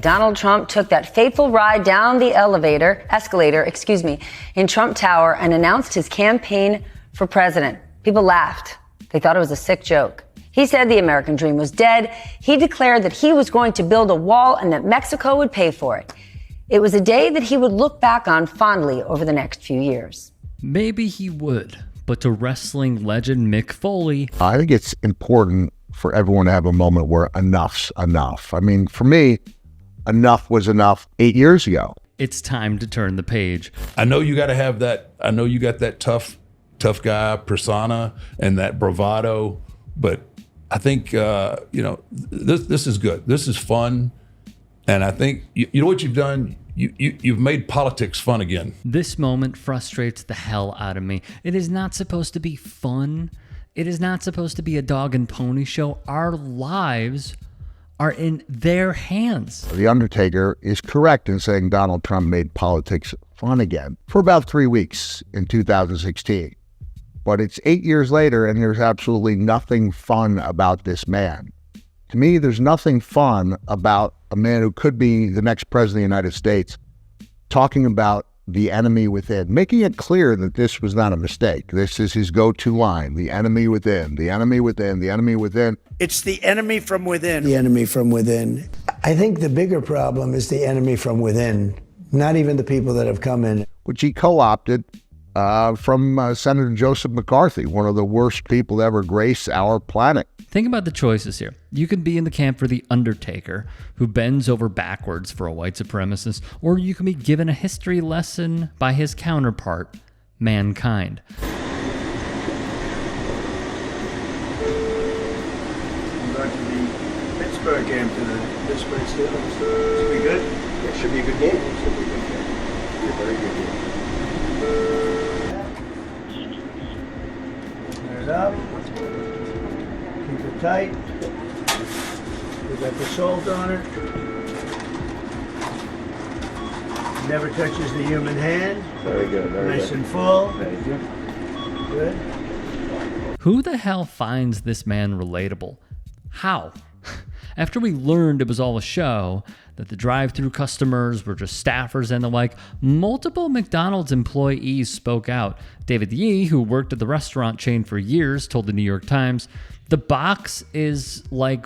Donald Trump took that fateful ride down the escalator, in Trump Tower and announced his campaign for president. People laughed. They thought it was a sick joke. He said the American dream was dead. He declared that he was going to build a wall and that Mexico would pay for it. It was a day that he would look back on fondly over the next few years. Maybe he would, but to wrestling legend Mick Foley, I think it's important for everyone to have a moment where enough's enough. I mean, for me, enough was enough 8 years ago. it's time to turn the page. I know you got to have that. I know you got that tough guy persona and that bravado, but I think, this is good. This is fun. And I think, you know what you've done? You've made politics fun again. This moment frustrates the hell out of me. It is not supposed to be fun. It is not supposed to be a dog and pony show. Our lives are in their hands. The Undertaker is correct in saying Donald Trump made politics fun again for about 3 weeks in 2016. But it's 8 years later, and there's absolutely nothing fun about this man. To me, there's nothing fun about a man who could be the next president of the United States talking about the enemy within, making it clear that this was not a mistake. This is his go-to line, the enemy within, the enemy within, the enemy within. It's the enemy from within. The enemy from within. I think the bigger problem is the enemy from within, not even the people that have come in. Which he co-opted from Senator Joseph McCarthy, one of the worst people to ever grace our planet. Think about the choices here. You could be in the camp for the Undertaker, who bends over backwards for a white supremacist, or you can be given a history lesson by his counterpart, mankind. I'm going to the Pittsburgh game to the Pittsburgh Steelers. Should be good? It should be a good game. It should be a good game. Should be a very good game. There's up. Keep it tight. We got the salt on it. Never touches the human hand. Very good. Very Nice good. and full. Thank you. Good. Who the hell finds this man relatable? How? After we learned it was all a show, that the drive-thru customers were just staffers and the like, multiple McDonald's employees spoke out. David Yee, who worked at the restaurant chain for years, told the New York Times, "The box is like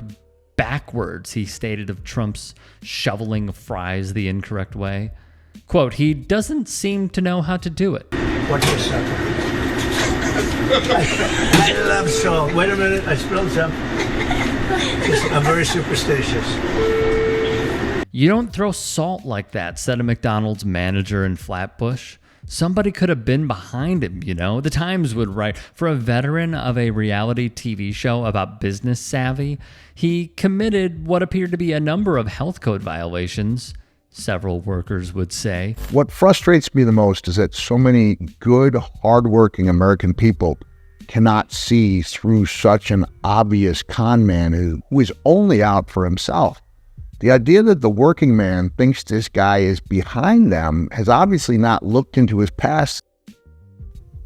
backwards," he stated of Trump's shoveling fries the incorrect way. Quote, "He doesn't seem to know how to do it." Watch this sucker. I love salt. Wait a minute, I spilled some. I'm very superstitious. "You don't throw salt like that," said a McDonald's manager in Flatbush. Somebody could have been behind him, you know? The Times would write, for a veteran of a reality TV show about business savvy, he committed what appeared to be a number of health code violations, several workers would say. What frustrates me the most is that so many good, hardworking American people cannot see through such an obvious con man who is only out for himself. The idea that the working man thinks this guy is behind them has obviously not looked into his past.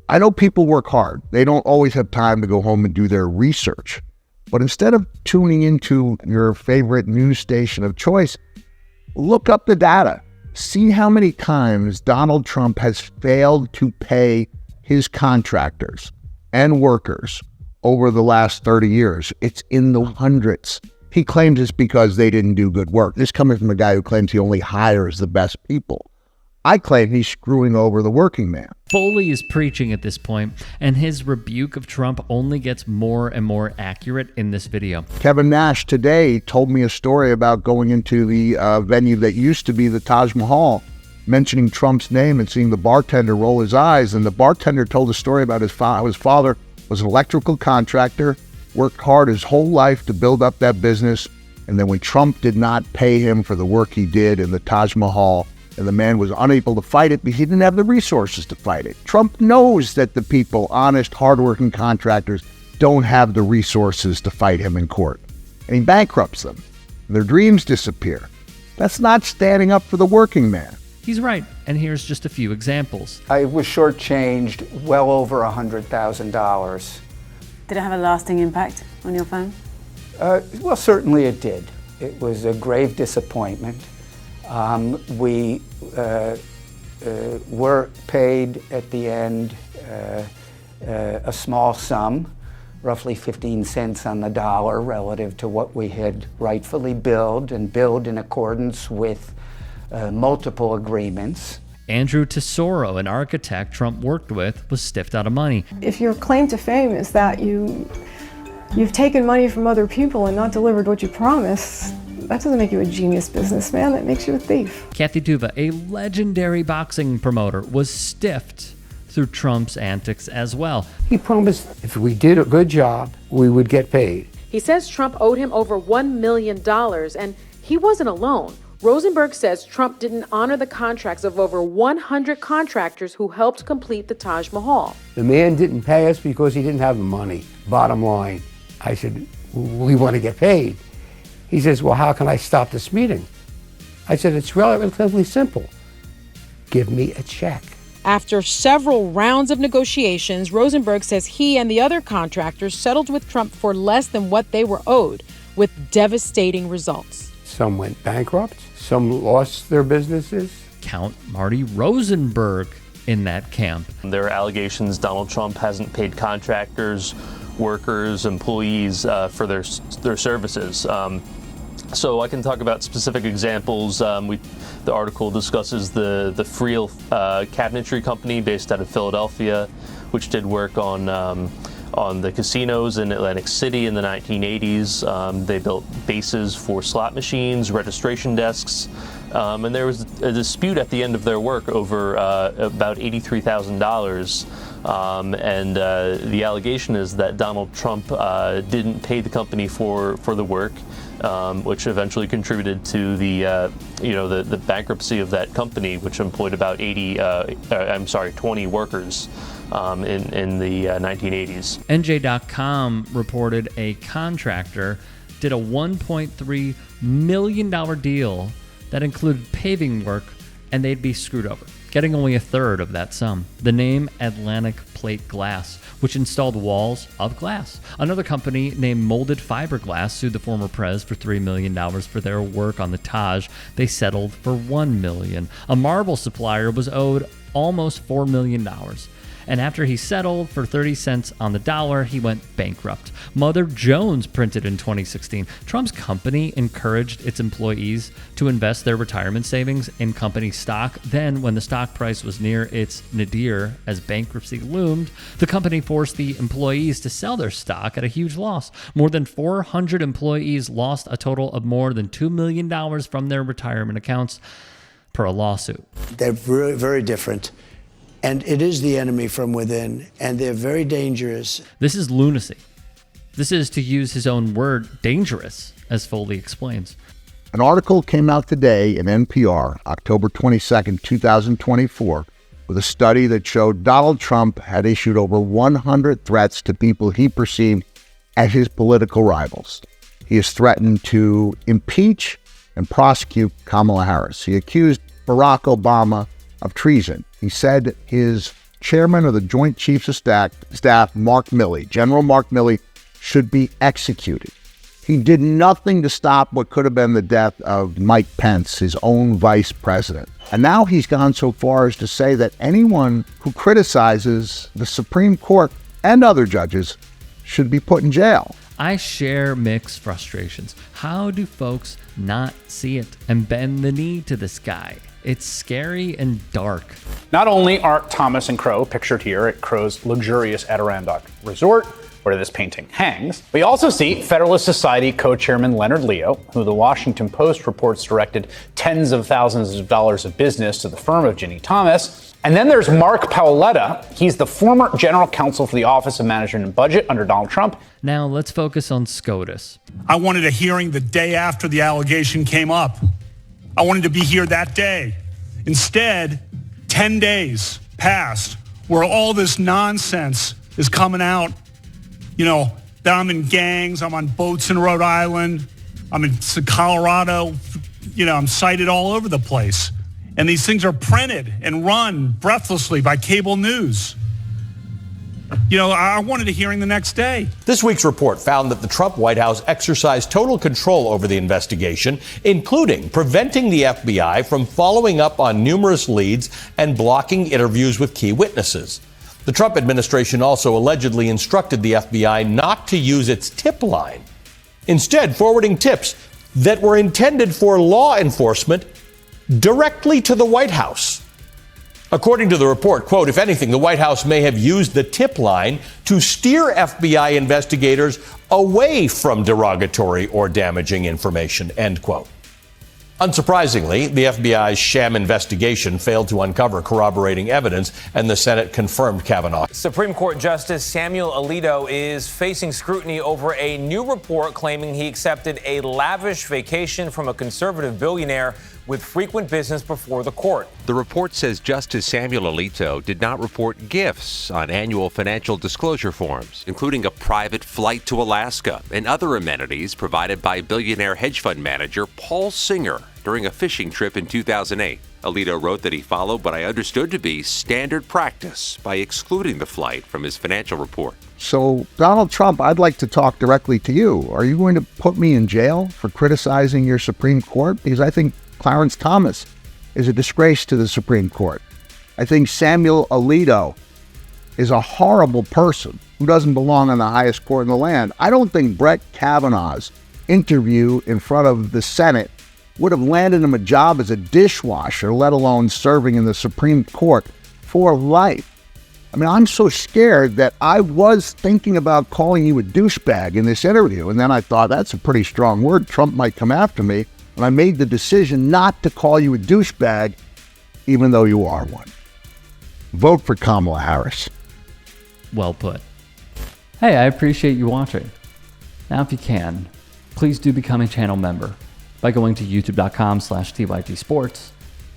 I know people work hard. They don't always have time to go home and do their research. But instead of tuning into your favorite news station of choice, look up the data. See how many times Donald Trump has failed to pay his contractors and workers over the last 30 years. It's in the hundreds. He claims it's because they didn't do good work. This coming from a guy who claims he only hires the best people. I claim he's screwing over the working man. Foley is preaching at this point, and his rebuke of Trump only gets more and more accurate in this video. Kevin Nash today told me a story about going into the venue that used to be the Taj Mahal, mentioning Trump's name and seeing the bartender roll his eyes. And the bartender told a story about his father was an electrical contractor, worked hard his whole life to build up that business. And then when Trump did not pay him for the work he did in the Taj Mahal, and the man was unable to fight it because he didn't have the resources to fight it. Trump knows that the people, honest, hardworking contractors, don't have the resources to fight him in court. And he bankrupts them. Their dreams disappear. That's not standing up for the working man. He's right, and here's just a few examples. I was shortchanged well over $100,000. Did it have a lasting impact on your phone? Well, certainly it did. It was a grave disappointment. We were paid at the end a small sum, roughly 15 cents on the dollar relative to what we had rightfully billed, and billed in accordance with multiple agreements. Andrew Tesoro, an architect Trump worked with, was stiffed out of money. If your claim to fame is that you've taken money from other people and not delivered what you promised, that doesn't make you a genius businessman, that makes you a thief. Kathy Tuva, a legendary boxing promoter, was stiffed through Trump's antics as well. He promised if we did a good job, we would get paid. He says Trump owed him over $1 million, and he wasn't alone. Rosenberg says Trump didn't honor the contracts of over 100 contractors who helped complete the Taj Mahal. The man didn't pay us because he didn't have the money, bottom line. I said, we want to get paid. He says, well, how can I stop this meeting? I said, it's relatively simple. Give me a check. After several rounds of negotiations, Rosenberg says he and the other contractors settled with Trump for less than what they were owed, with devastating results. Some went bankrupt, some lost their businesses. Count Marty Rosenberg in that camp. There are allegations Donald Trump hasn't paid contractors, workers, employees for their services. So I can talk about specific examples. The article discusses the Friel Cabinetry Company based out of Philadelphia, which did work on the casinos in Atlantic City in the 1980s. They built bases for slot machines, registration desks, and there was a dispute at the end of their work over about $83,000. And the allegation is that Donald Trump didn't pay the company for the work, which eventually contributed to the bankruptcy of that company, which employed about 20 workers. In the 1980s. NJ.com reported a contractor did a $1.3 million deal that included paving work, and they'd be screwed over, getting only a third of that sum. The name Atlantic Plate Glass, which installed walls of glass. Another company named Molded Fiberglass sued the former prez for $3 million for their work on the Taj. They settled for $1 million. A marble supplier was owed almost $4 million. And after he settled for 30 cents on the dollar, he went bankrupt. Mother Jones printed in 2016. Trump's company encouraged its employees to invest their retirement savings in company stock. Then, when the stock price was near its nadir as bankruptcy loomed, the company forced the employees to sell their stock at a huge loss. More than 400 employees lost a total of more than $2 million from their retirement accounts per a lawsuit. They're very, very different. And it is the enemy from within, and they're very dangerous. This is lunacy. This is, to use his own word, dangerous, as Foley explains. An article came out today in NPR, October 22nd, 2024, with a study that showed Donald Trump had issued over 100 threats to people he perceived as his political rivals. He has threatened to impeach and prosecute Kamala Harris. He accused Barack Obama of treason. He said his chairman of the Joint Chiefs of Staff, Mark Milley, General Mark Milley, should be executed. He did nothing to stop what could have been the death of Mike Pence, his own vice president. And now he's gone so far as to say that anyone who criticizes the Supreme Court and other judges should be put in jail. I share Mick's frustrations. How do folks not see it and bend the knee to this guy? It's scary and dark. Not only are Thomas and Crow pictured here at Crow's luxurious Adirondack resort, where this painting hangs, we also see Federalist Society co-chairman Leonard Leo, who the Washington Post reports directed tens of thousands of dollars of business to the firm of Ginny Thomas. And then there's Mark Paoletta. He's the former general counsel for the Office of Management and Budget under Donald Trump. Now let's focus on SCOTUS. I wanted a hearing the day after the allegation came up. I wanted to be here that day. Instead, 10 days passed where all this nonsense is coming out. You know, that I'm in gangs, I'm on boats in Rhode Island, I'm in Colorado, you know, I'm cited all over the place. And these things are printed and run breathlessly by cable news. I wanted a hearing the next day. This week's report found that the Trump White House exercised total control over the investigation, including preventing the FBI from following up on numerous leads and blocking interviews with key witnesses. The Trump administration also allegedly instructed the FBI not to use its tip line, instead forwarding tips that were intended for law enforcement directly to the White House. According to the report, quote, if anything, the White House may have used the tip line to steer FBI investigators away from derogatory or damaging information, end quote. Unsurprisingly, the FBI's sham investigation failed to uncover corroborating evidence, and the Senate confirmed Kavanaugh. Supreme Court Justice Samuel Alito is facing scrutiny over a new report claiming he accepted a lavish vacation from a conservative billionaire with frequent business before the court. The report says Justice Samuel Alito did not report gifts on annual financial disclosure forms, including a private flight to Alaska and other amenities provided by billionaire hedge fund manager Paul Singer during a fishing trip in 2008. Alito wrote that he followed what I understood to be standard practice by excluding the flight from his financial report. So, Donald Trump, I'd like to talk directly to you. Are you going to put me in jail for criticizing your Supreme Court? Because I think Clarence Thomas is a disgrace to the Supreme Court. I think Samuel Alito is a horrible person who doesn't belong on the highest court in the land. I don't think Brett Kavanaugh's interview in front of the Senate would have landed him a job as a dishwasher, let alone serving in the Supreme Court for life. I mean, I'm so scared that I was thinking about calling you a douchebag in this interview, and then I thought, that's a pretty strong word. Trump might come after me. And I made the decision not to call you a douchebag, even though you are one. Vote for Kamala Harris. Well put. Hey, I appreciate you watching. Now, if you can, please do become a channel member by going to youtube.com/tytsports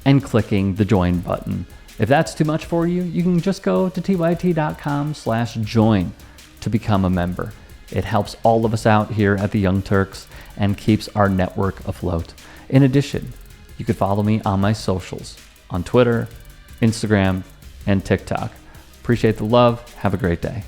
and clicking the join button. If that's too much for you, you can just go to tyt.com/join to become a member. It helps all of us out here at the Young Turks and keeps our network afloat. In addition, you can follow me on my socials on Twitter, Instagram, and TikTok. Appreciate the love. Have a great day.